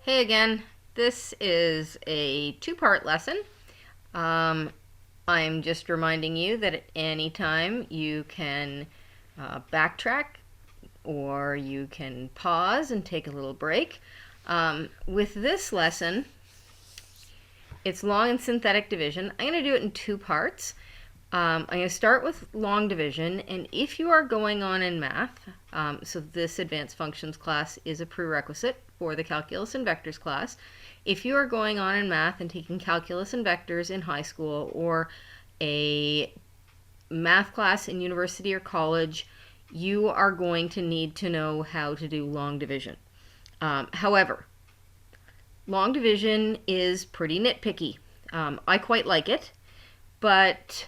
Hey again, this is a two-part lesson. I'm just reminding you that at any time you can backtrack or you can pause and take a little break. With this lesson, it's long and synthetic division. I'm going to do it in two parts. I'm going to start with long division, and if you are going on in math, so this advanced functions class is a prerequisite for the calculus and vectors class. If you are going on in math and taking calculus and vectors in high school or a math class in university or college, you are going to need to know how to do long division. However, long division is pretty nitpicky. I quite like it, but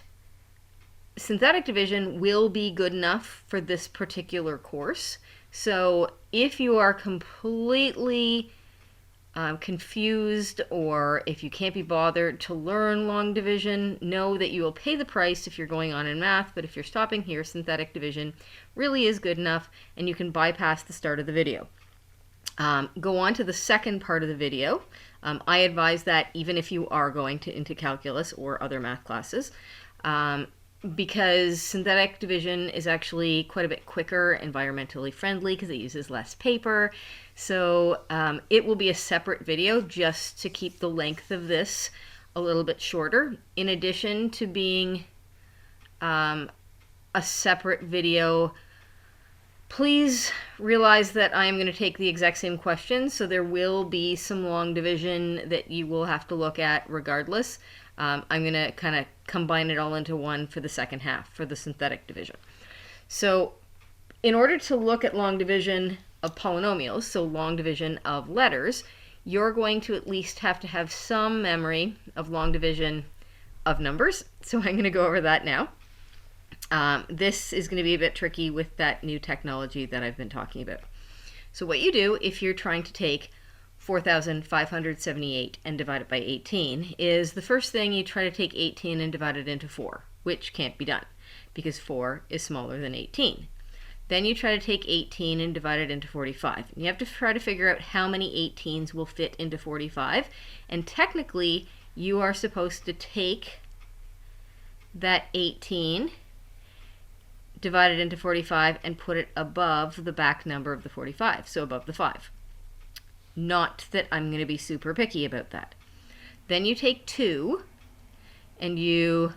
synthetic division will be good enough for this particular course. So if you are completely confused, or if you can't be bothered to learn long division, know that you will pay the price if you're going on in math, but if you're stopping here, synthetic division really is good enough and you can bypass the start of the video. Go on to the second part of the video. I advise that even if you are going into calculus or other math classes, because synthetic division is actually quite a bit quicker, environmentally friendly because it uses less paper. So it will be a separate video just to keep the length of this a little bit shorter, in addition to being a separate video. Please realize that I am going to take the exact same questions, so there will be some long division that you will have to look at regardless. I'm going to kind of combine it all into one for the second half, for the synthetic division. So in order to look at long division of polynomials, so long division of letters, you're going to at least have to have some memory of long division of numbers. So I'm going to go over that now. This is going to be a bit tricky with that new technology that I've been talking about. So what you do if you're trying to take 4,578 and divide it by 18 is the first thing you try to take 18 and divide it into 4, which can't be done because 4 is smaller than 18. Then you try to take 18 and divide it into 45. And you have to try to figure out how many 18s will fit into 45. And technically, you are supposed to take that 18 divided into 45 and put it above the back number of the 45, so above the 5. Not that I'm going to be super picky about that. Then you take 2 and you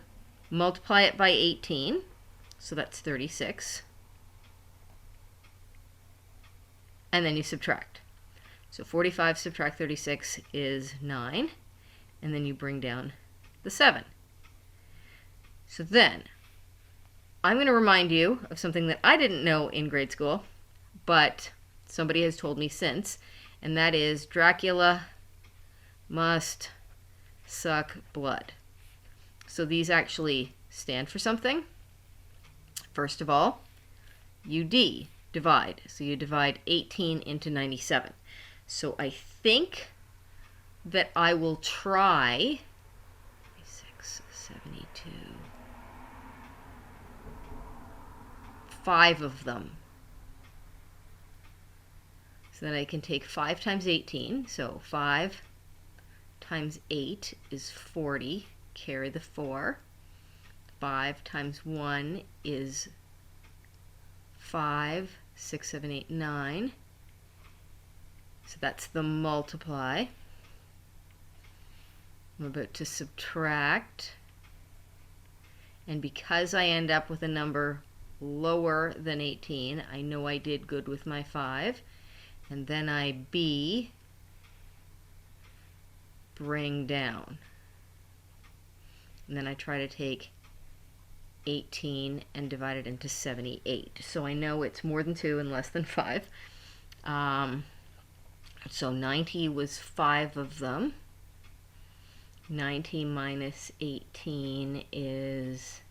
multiply it by 18, so that's 36. And then you subtract. So 45 subtract 36 is 9, and then you bring down the 7. So then I'm going to remind you of something that I didn't know in grade school, but somebody has told me since, and that is Dracula must suck blood. So these actually stand for something. First of all, UD, divide. So you divide 18 into 97. So I think that I will try 72. 5 of them. So then I can take 5 times 18, so 5 times 8 is 40, carry the 4. 5 times 1 is 5, 6, 7, 8, 9. So that's the multiply. I'm about to subtract. And because I end up with a number lower than 18, I know I did good with my 5. And then I bring down. And then I try to take 18 and divide it into 78. So I know it's more than 2 and less than 5. So 90 was 5 of them. 90 minus 18 is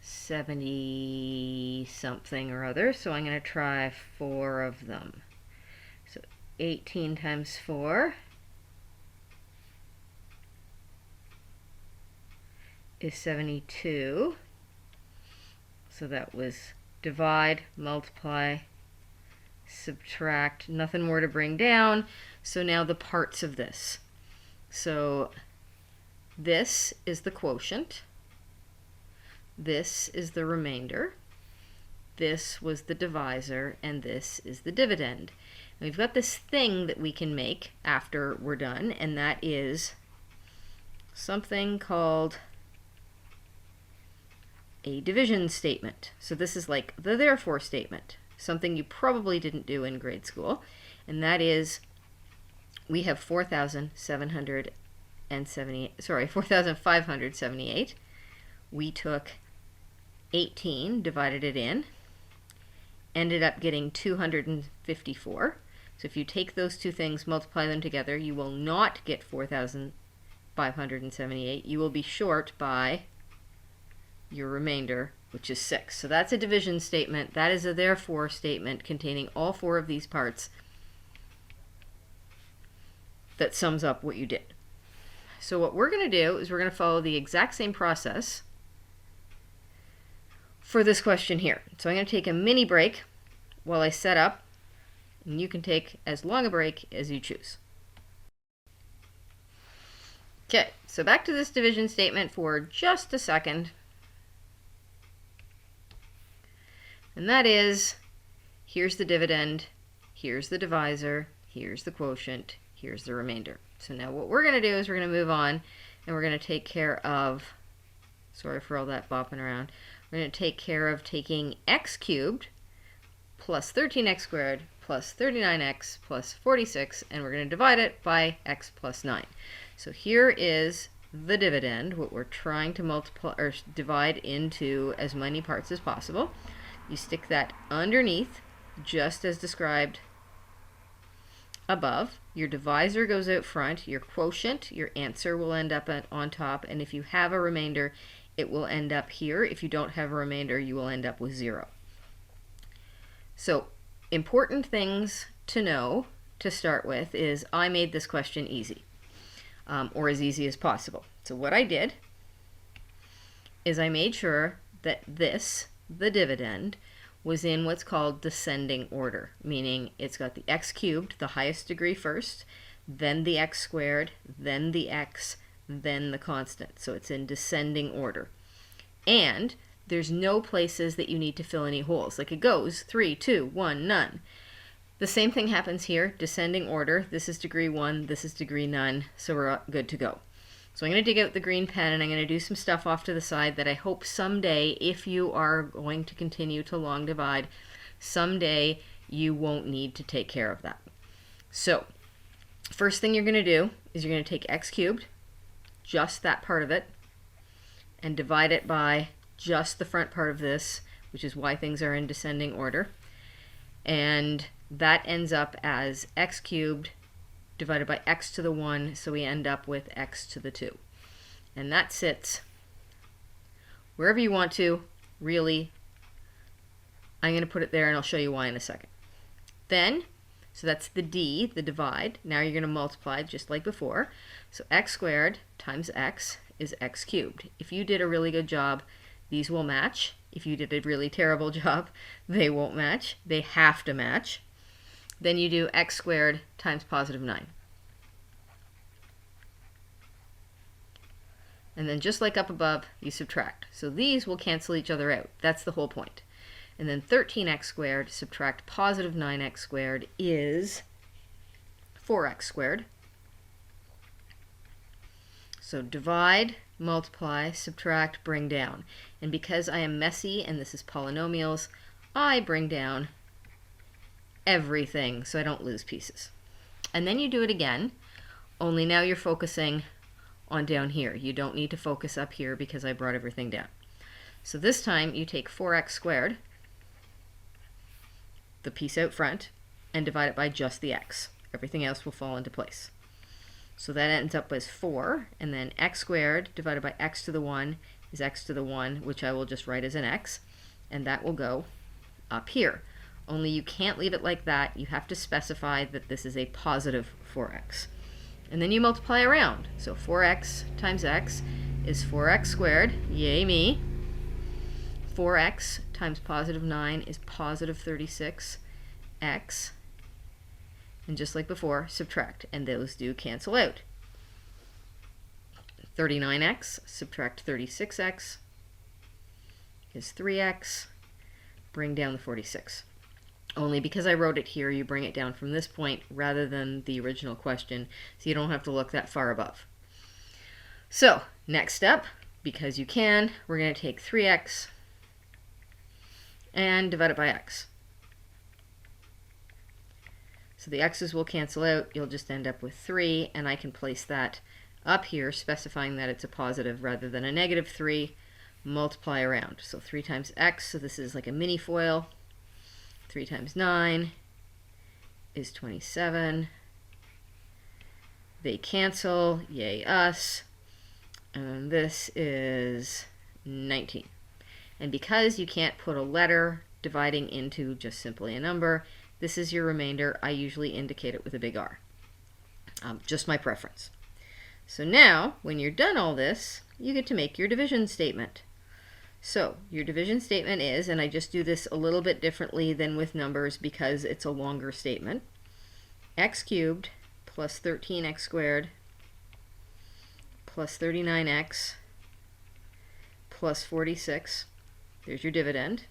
70 something or other, so I'm going to try 4 of them. So 18 times 4 is 72. So that was divide, multiply, subtract, nothing more to bring down. So now the parts of this. So this is the quotient. This is the remainder. This was the divisor, and this is the dividend. And we've got this thing that we can make after we're done, and that is something called a division statement. So this is like the therefore statement, something you probably didn't do in grade school, and that is we have 4,578. We took 18, divided it in, ended up getting 254. So if you take those two things, multiply them together, you will not get 4,578. You will be short by your remainder, which is 6. So that's a division statement. That is a therefore statement containing all 4 of these parts that sums up what you did. So what we're going to do is we're going to follow the exact same process for this question here. So I'm going to take a mini break while I set up, and you can take as long a break as you choose. Okay, so back to this division statement for just a second. And that is, here's the dividend, here's the divisor, here's the quotient, here's the remainder. So now what we're going to do is we're going to move on, and we're going to take care of, sorry for all that bopping around, we're going to take care of taking x cubed plus 13x squared plus 39x plus 46, and we're going to divide it by x plus 9. So here is the dividend, what we're trying to multiply or divide into as many parts as possible. You stick that underneath, just as described above. Your divisor goes out front. Your quotient, your answer, will end up on top. And if you have a remainder, it will end up here. If you don't have a remainder, you will end up with 0. So important things to know to start with is I made this question easy, or as easy as possible. So what I did is I made sure that this, the dividend, was in what's called descending order, meaning it's got the x cubed, the highest degree first, then the x squared, then the x, then the constant. So it's in descending order. And there's no places that you need to fill any holes. Like it goes 3, 2, 1, none. The same thing happens here, descending order. This is degree 1, this is degree none, so we're good to go. So I'm going to dig out the green pen, and I'm going to do some stuff off to the side that I hope someday, if you are going to continue to long divide, someday you won't need to take care of that. So first thing you're going to do is you're going to take x cubed, just that part of it, and divide it by just the front part of this, which is why things are in descending order. And that ends up as x cubed divided by x to the 1, so we end up with x to the 2. And that sits wherever you want to, really. I'm going to put it there, and I'll show you why in a second. Then, so that's the d, the divide. Now you're going to multiply just like before. So x squared times x is x cubed. If you did a really good job, these will match. If you did a really terrible job, they won't match. They have to match. Then you do x squared times positive 9. And then just like up above, you subtract. So these will cancel each other out. That's the whole point. And then 13x squared subtract positive 9x squared is 4x squared. So divide, multiply, subtract, bring down. And because I am messy and this is polynomials, I bring down everything so I don't lose pieces. And then you do it again, only now you're focusing on down here. You don't need to focus up here because I brought everything down. So this time you take 4x squared, the piece out front, and divide it by just the x. Everything else will fall into place. So that ends up as 4, and then x squared divided by x to the 1 is x to the 1, which I will just write as an x, and that will go up here. Only you can't leave it like that. You have to specify that this is a positive 4x. And then you multiply around. So 4x times x is 4x squared, yay me. 4x times positive 9 is positive 36, x, and just like before, subtract, and those do cancel out. 39x, subtract 36x is 3x, bring down the 46. Only because I wrote it here, you bring it down from this point rather than the original question, so you don't have to look that far above. So, next step, because you can, we're going to take 3x and divide it by x. So the x's will cancel out, you'll just end up with 3, and I can place that up here, specifying that it's a positive rather than a negative 3, multiply around. So 3 times x, so this is like a mini foil. 3 times 9 is 27. They cancel, yay us. And this is 19. And because you can't put a letter dividing into just simply a number, this is your remainder. I usually indicate it with a big R. Just my preference. So now, when you're done all this, you get to make your division statement. So your division statement is, and I just do this a little bit differently than with numbers because it's a longer statement, x cubed plus 13x squared plus 39x plus 46, there's your dividend,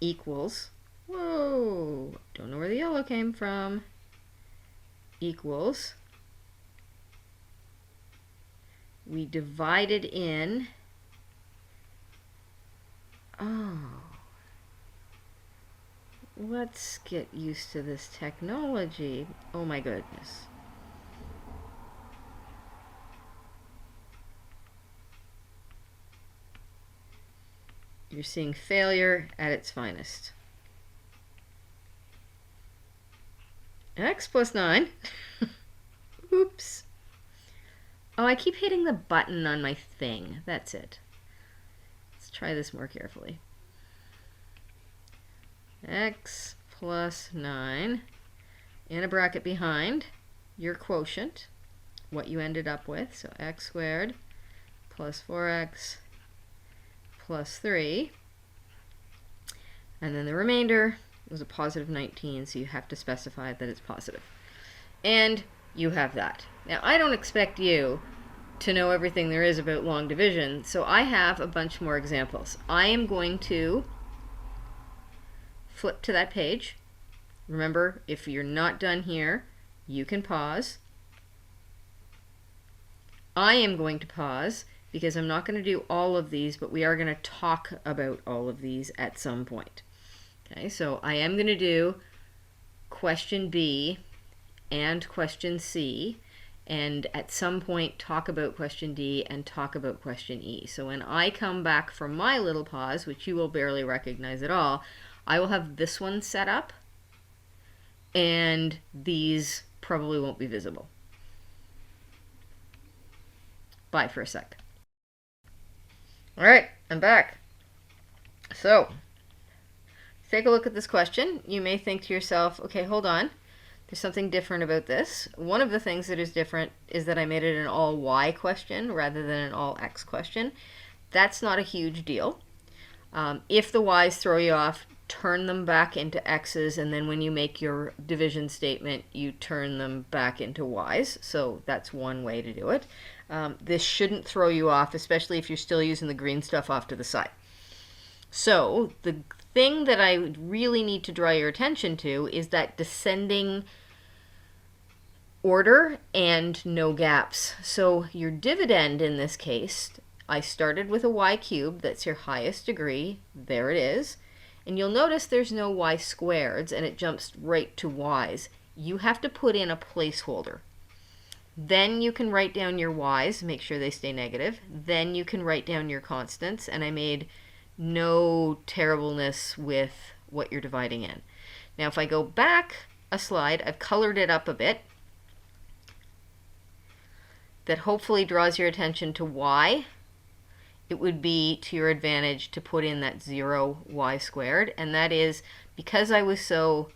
equals, whoa, don't know where the yellow came from, equals, we divided in, oh, let's get used to this technology. Oh my goodness. You're seeing failure at its finest. X plus 9. Oops. Oh, I keep hitting the button on my thing. That's it. Let's try this more carefully. X plus 9, in a bracket behind, your quotient, what you ended up with, so x squared plus 4x plus 3, and then the remainder was a positive 19, so you have to specify that it's positive. And you have that. Now, I don't expect you to know everything there is about long division, so I have a bunch more examples. I am going to flip to that page. Remember, if you're not done here, you can pause. I am going to pause because I'm not going to do all of these, but we are going to talk about all of these at some point. Okay, so I am going to do question B and question C, and at some point talk about question D and talk about question E. So when I come back from my little pause, which you will barely recognize at all, I will have this one set up, and these probably won't be visible. Bye for a sec. All right, I'm back. So, take a look at this question. You may think to yourself, okay, hold on. There's something different about this. One of the things that is different is that I made it an all Y question rather than an all X question. That's not a huge deal. If the Y's throw you off, turn them back into X's, and then when you make your division statement, you turn them back into Y's. So that's one way to do it. This shouldn't throw you off, especially if you're still using the green stuff off to the side. So the thing that I really need to draw your attention to is that descending order and no gaps. So your dividend in this case, I started with a y cubed, that's your highest degree, there it is, and you'll notice there's no y squareds and it jumps right to y's. You have to put in a placeholder. Then you can write down your y's, make sure they stay negative, then you can write down your constants, and I made no terribleness with what you're dividing in. Now if I go back a slide, I've colored it up a bit. That hopefully draws your attention to y. It would be to your advantage to put in that 0 y squared, and that is because I was so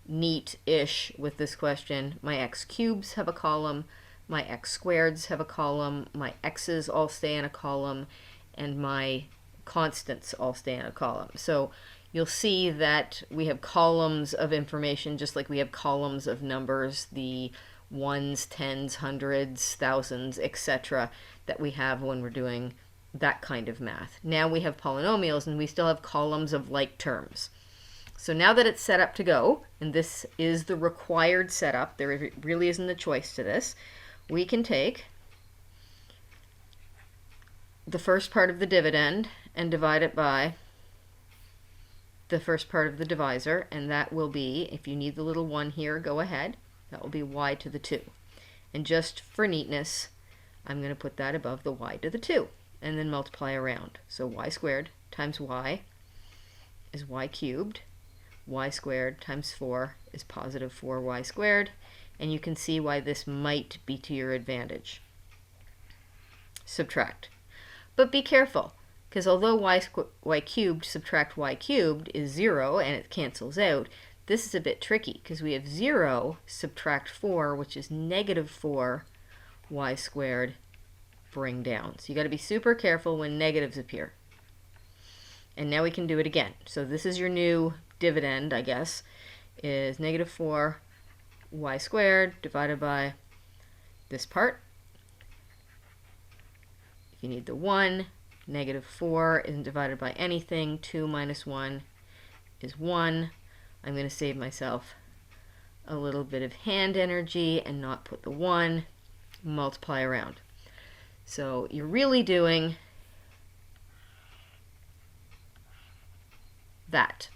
neat-ish with this question, my x cubes have a column, my x squareds have a column, my x's all stay in a column, and my constants all stay in a column. So you'll see that we have columns of information just like we have columns of numbers, the ones, tens, hundreds, thousands, etc. that we have when we're doing that kind of math. Now we have polynomials and we still have columns of like terms. So now that it's set up to go, and this is the required setup, there really isn't a choice to this, we can take the first part of the dividend and divide it by the first part of the divisor, and that will be, if you need the little 1 here, go ahead, that will be y to the 2. And just for neatness, I'm going to put that above the y to the 2, and then multiply around. So y squared times y is y cubed. Y squared times 4 is positive 4y squared, and you can see why this might be to your advantage. Subtract. But be careful, because although y cubed subtract y cubed is 0 and it cancels out, this is a bit tricky because we have 0 subtract 4, which is negative 4y squared, bring down. So you got to be super careful when negatives appear. And now we can do it again. So this is your new dividend, I guess, is negative 4y squared divided by this part. If you need the 1, negative 4 isn't divided by anything. 2 minus 1 is 1. I'm going to save myself a little bit of hand energy and not put the 1. Multiply around. So you're really doing that.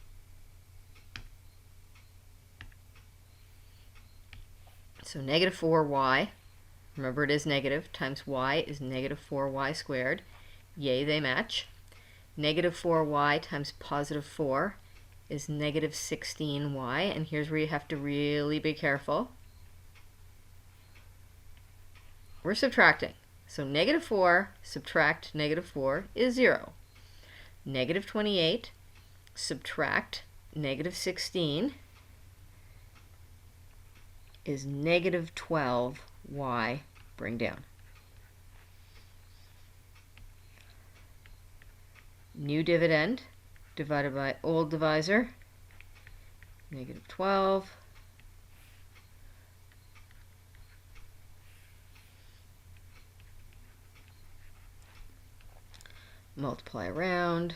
So negative 4y, remember it is negative, times y is negative 4y squared. Yay, they match. Negative 4y times positive 4 is negative 16y, and here's where you have to really be careful. We're subtracting. So negative 4 subtract negative 4 is 0. Negative 28 subtract negative 16 is negative 12y, bring down. New dividend divided by old divisor, negative 12. Multiply around.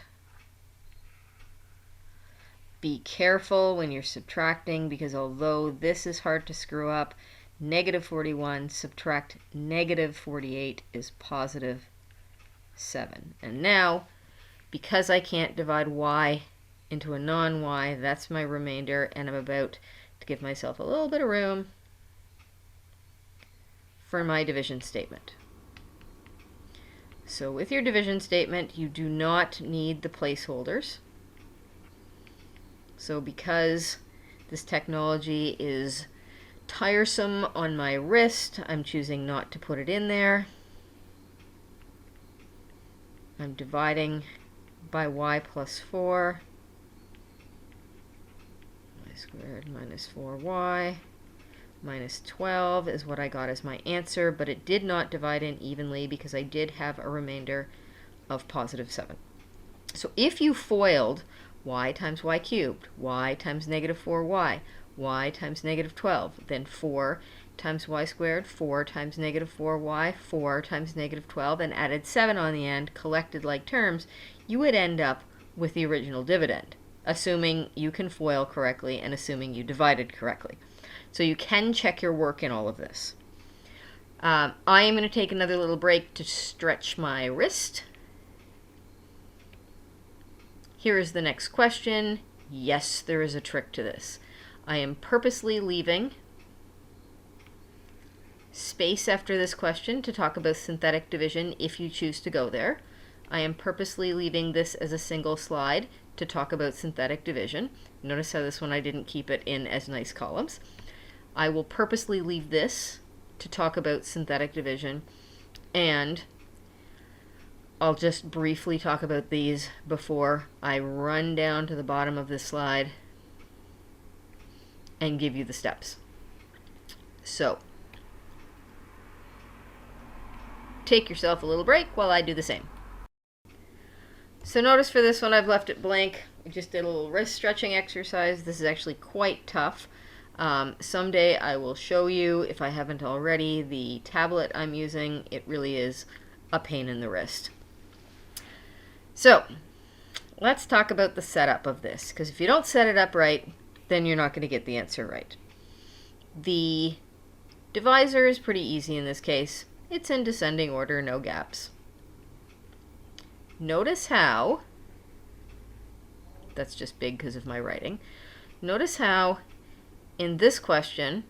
Be careful when you're subtracting, because although this is hard to screw up, negative 41 subtract negative 48 is positive 7. And now, because I can't divide y into a non-y, that's my remainder, and I'm about to give myself a little bit of room for my division statement. So with your division statement, you do not need the placeholders. So because this technology is tiresome on my wrist, I'm choosing not to put it in there. I'm dividing by y plus 4. Y squared minus 4y minus 12 is what I got as my answer, but it did not divide in evenly because I did have a remainder of positive 7. So if you foiled y times y cubed, y times negative 4y, y times negative 12, then 4 times y squared, 4 times negative 4y, 4 times negative 12, and added 7 on the end, collected like terms, you would end up with the original dividend, assuming you can FOIL correctly and assuming you divided correctly. So you can check your work in all of this. I am going to take another little break to stretch my wrist. Here is the next question. Yes, there is a trick to this. I am purposely leaving space after this question to talk about synthetic division if you choose to go there. I am purposely leaving this as a single slide to talk about synthetic division. Notice how this one I didn't keep it in as nice columns. I will purposely leave this to talk about synthetic division, and I'll just briefly talk about these before I run down to the bottom of this slide and give you the steps. So, take yourself a little break while I do the same. So notice for this one I've left it blank. I just did a little wrist stretching exercise. This is actually quite tough. Someday I will show you, if I haven't already, the tablet I'm using. It really is a pain in the wrist. So, let's talk about the setup of this, because if you don't set it up right, then you're not going to get the answer right. The divisor is pretty easy in this case. It's in descending order, no gaps. Notice how, that's just big because of my writing, notice how in this question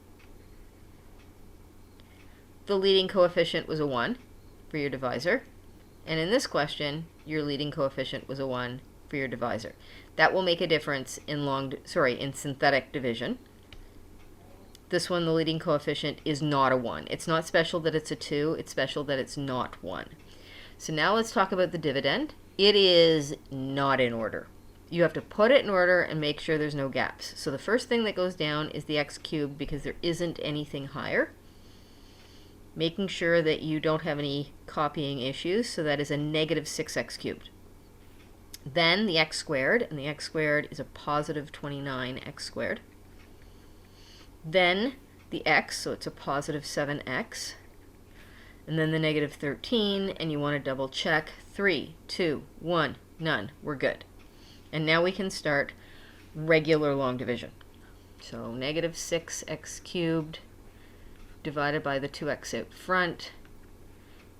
the leading coefficient was a 1 for your divisor, and in this question your leading coefficient was a 1 for your divisor. That will make a difference in synthetic division. This one, the leading coefficient is not a 1. It's not special that it's a 2, it's special that it's not 1. So now let's talk about the dividend. It is not in order. You have to put it in order and make sure there's no gaps. So the first thing that goes down is the x cubed because there isn't anything higher. Making sure that you don't have any copying issues, so that is a negative 6x cubed. Then the x squared, and the x squared is a positive 29x squared. Then the x, so it's a positive 7x. And then the negative 13, and you want to double check. 3, 2, 1, none. We're good. And now we can start regular long division. So negative 6x cubed divided by the 2x out front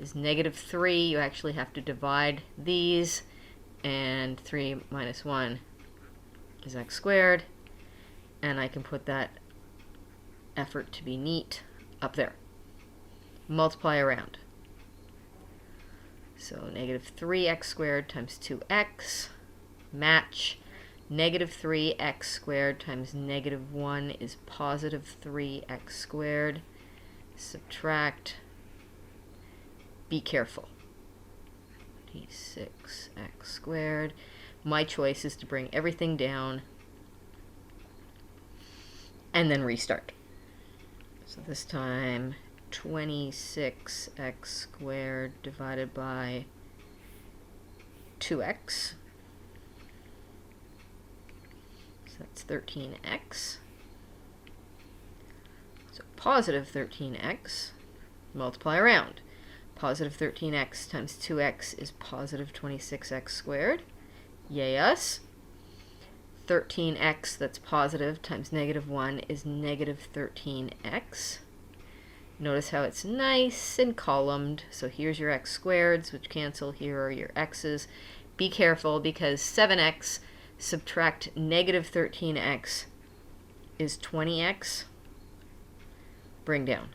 is negative 3. You actually have to divide these, and 3 minus 1 is x squared. And I can put that effort to be neat up there. Multiply around. So negative 3x squared times 2x, match. Negative 3x squared times negative 1 is positive 3x squared. Subtract. Be careful. 6x squared. My choice is to bring everything down and then restart. So this time 26x squared divided by 2x. So that's 13x. So positive 13x, multiply around. Positive 13x times 2x is positive 26x squared. Yay us. 13x that's positive times negative 1 is negative 13x. Notice how it's nice and columned. So here's your x squareds, which cancel. Here are your x's. Be careful because 7x subtract negative 13x is 20x. Bring down.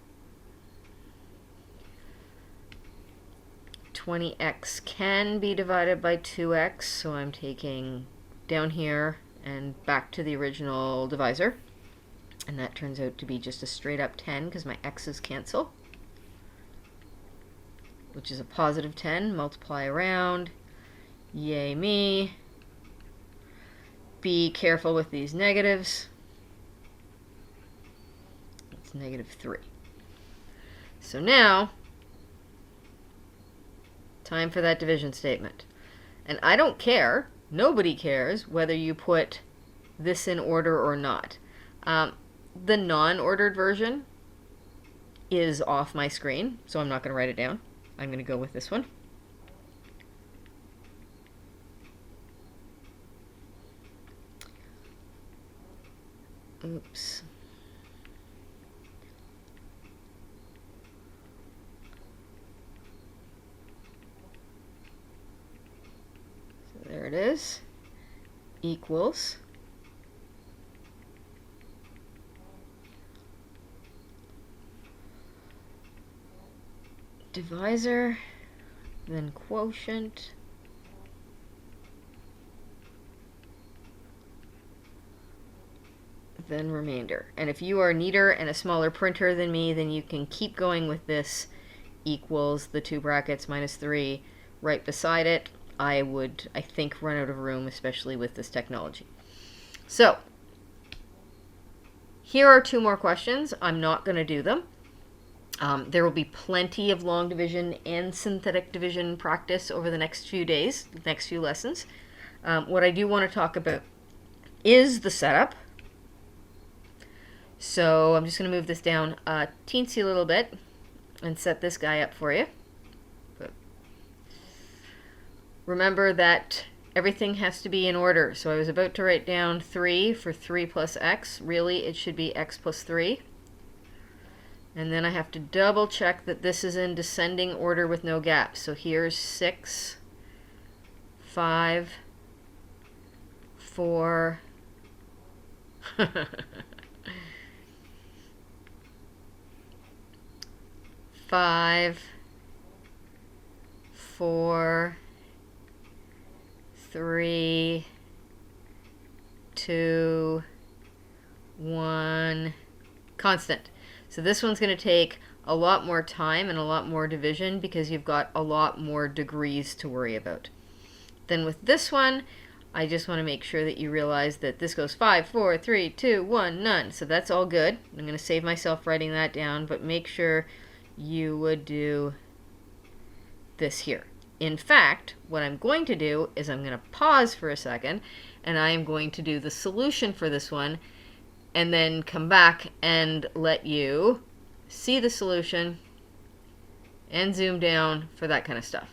20x can be divided by 2x, so I'm taking down here and back to the original divisor. And that turns out to be just a straight up 10 because my x's cancel, which is a positive 10. Multiply around. Yay me. Be careful with these negatives. It's negative 3. So now, time for that division statement. And I don't care, nobody cares, whether you put this in order or not. The non-ordered version is off my screen, so I'm not going to write it down. I'm going to go with this one. Oops. So there it is. Equals. Divisor, then quotient, then remainder. And if you are neater and a smaller printer than me, then you can keep going with this equals the 2 brackets minus 3 right beside it. I would, I think, run out of room, especially with this technology. So, here are 2 more questions. I'm not going to do them. There will be plenty of long division and synthetic division practice over the next few days, next few lessons. What I do want to talk about is the setup. So I'm just going to move this down a teensy little bit and set this guy up for you. But remember that everything has to be in order. So I was about to write down 3 for 3 plus x. Really, it should be x plus 3. And then I have to double check that this is in descending order with no gaps. So here's 6, 5, 4, 5, 4, 3, 2, 1, constant. So this one's going to take a lot more time and a lot more division because you've got a lot more degrees to worry about. Then with this one, I just want to make sure that you realize that this goes 5, 4, 3, 2, 1, none. So that's all good. I'm going to save myself writing that down, but make sure you would do this here. In fact, what I'm going to do is I'm going to pause for a second, and I am going to do the solution for this one, and then come back and let you see the solution and zoom down for that kind of stuff.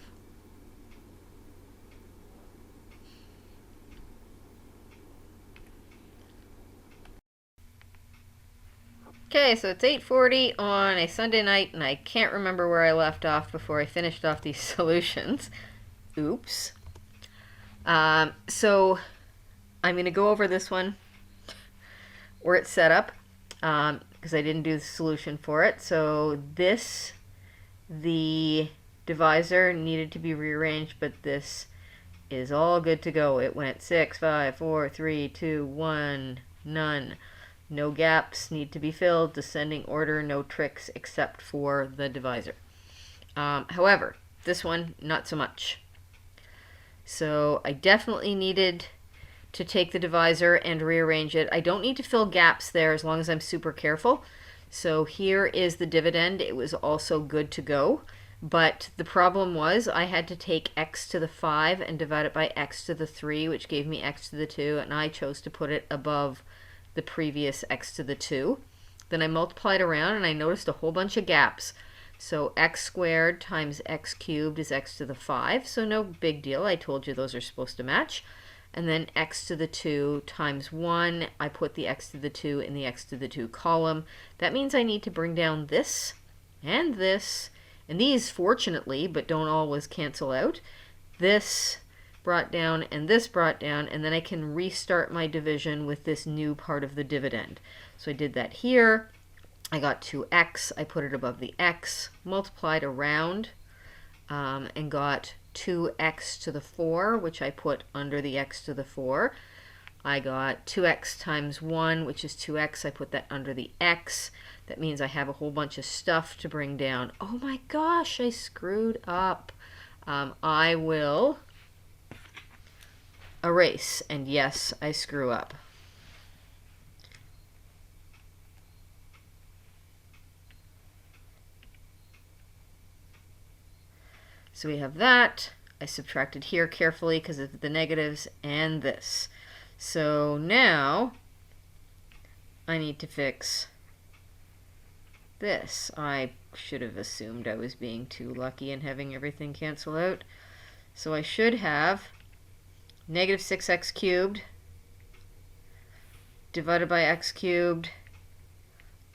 Okay, so it's 8:40 on a Sunday night, and I can't remember where I left off before I finished off these solutions. Oops. So I'm going to go over this one where it's set up because I didn't do the solution for it. So this, the divisor needed to be rearranged, but this is all good to go. It went 6, 5, 4, 3, 2, 1, none. No gaps need to be filled, descending order, no tricks except for the divisor. However, this one, not so much. So I definitely needed to take the divisor and rearrange it. I don't need to fill gaps there as long as I'm super careful. So here is the dividend. It was also good to go. But the problem was I had to take x to the 5 and divide it by x to the 3, which gave me x to the 2, and I chose to put it above the previous x to the 2. Then I multiplied around and I noticed a whole bunch of gaps. So x squared times x cubed is x to the 5, so no big deal. I told you those are supposed to match. And then x to the 2 times 1, I put the x to the 2 in the x to the 2 column. That means I need to bring down this, and these fortunately, but don't always cancel out. This brought down, and this brought down, and then I can restart my division with this new part of the dividend. So I did that here. I got 2x, I put it above the x, multiplied around, and got 2x to the 4, which I put under the x to the 4. I got 2x times 1, which is 2x. I put that under the x. That means I have a whole bunch of stuff to bring down. Oh my gosh, I screwed up. I will erase, and yes, I screw up. So we have that. I subtracted here carefully because of the negatives and this. So now I need to fix this. I should have assumed I was being too lucky and having everything cancel out. So I should have negative 6x cubed divided by x cubed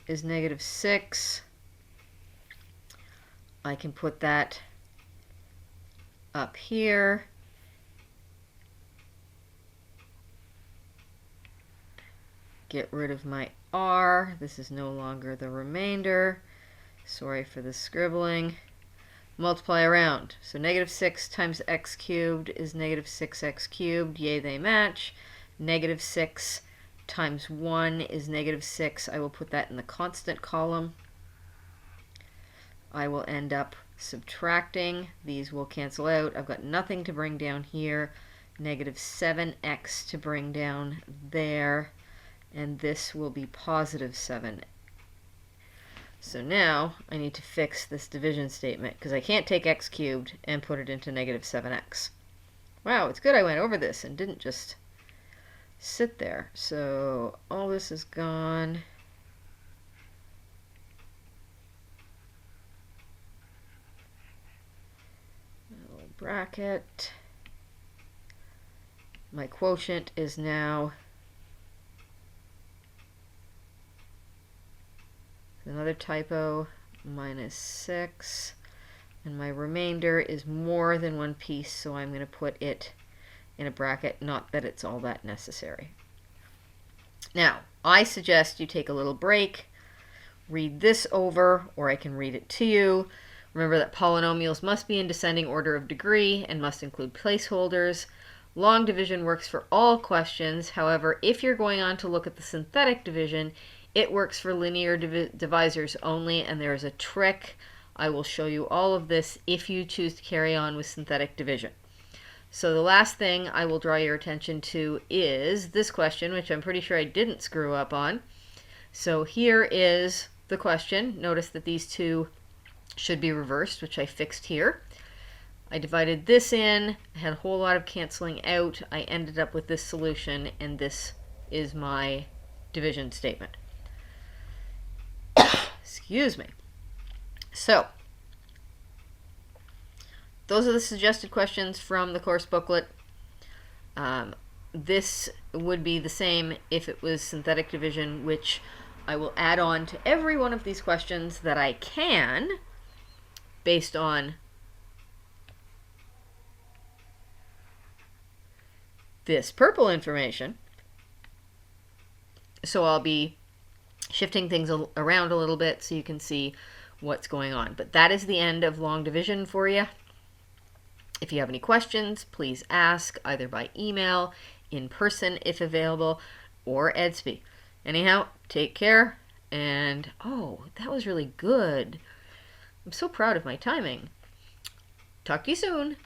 is negative 6. I can put that up here. Get rid of my r. This is no longer the remainder. Sorry for the scribbling. Multiply around. So negative 6 times x cubed is negative 6x cubed. Yay, they match. Negative 6 times 1 is negative 6. I will put that in the constant column. I will end up subtracting. These will cancel out. I've got nothing to bring down here. Negative 7x to bring down there. And this will be positive 7. So now I need to fix this division statement because I can't take x cubed and put it into negative 7x. Wow, it's good I went over this and didn't just sit there. So all this is gone. Little bracket. My quotient is now another typo, -6. And my remainder is more than one piece, so I'm going to put it in a bracket, not that it's all that necessary. Now, I suggest you take a little break, read this over, or I can read it to you. Remember that polynomials must be in descending order of degree and must include placeholders. Long division works for all questions. However, if you're going on to look at the synthetic division, it works for linear divisors only, and there is a trick. I will show you all of this if you choose to carry on with synthetic division. So the last thing I will draw your attention to is this question, which I'm pretty sure I didn't screw up on. So here is the question. Notice that these two should be reversed, which I fixed here. I divided this in, I had a whole lot of canceling out. I ended up with this solution, and this is my division statement. Excuse me. So, those are the suggested questions from the course booklet. This would be the same if it was synthetic division, which I will add on to every one of these questions that I can based on this purple information. So I'll be shifting things around a little bit so you can see what's going on. But that is the end of long division for you. If you have any questions, please ask either by email, in person if available, or Edsby. Anyhow, take care, and oh, that was really good. I'm so proud of my timing. Talk to you soon.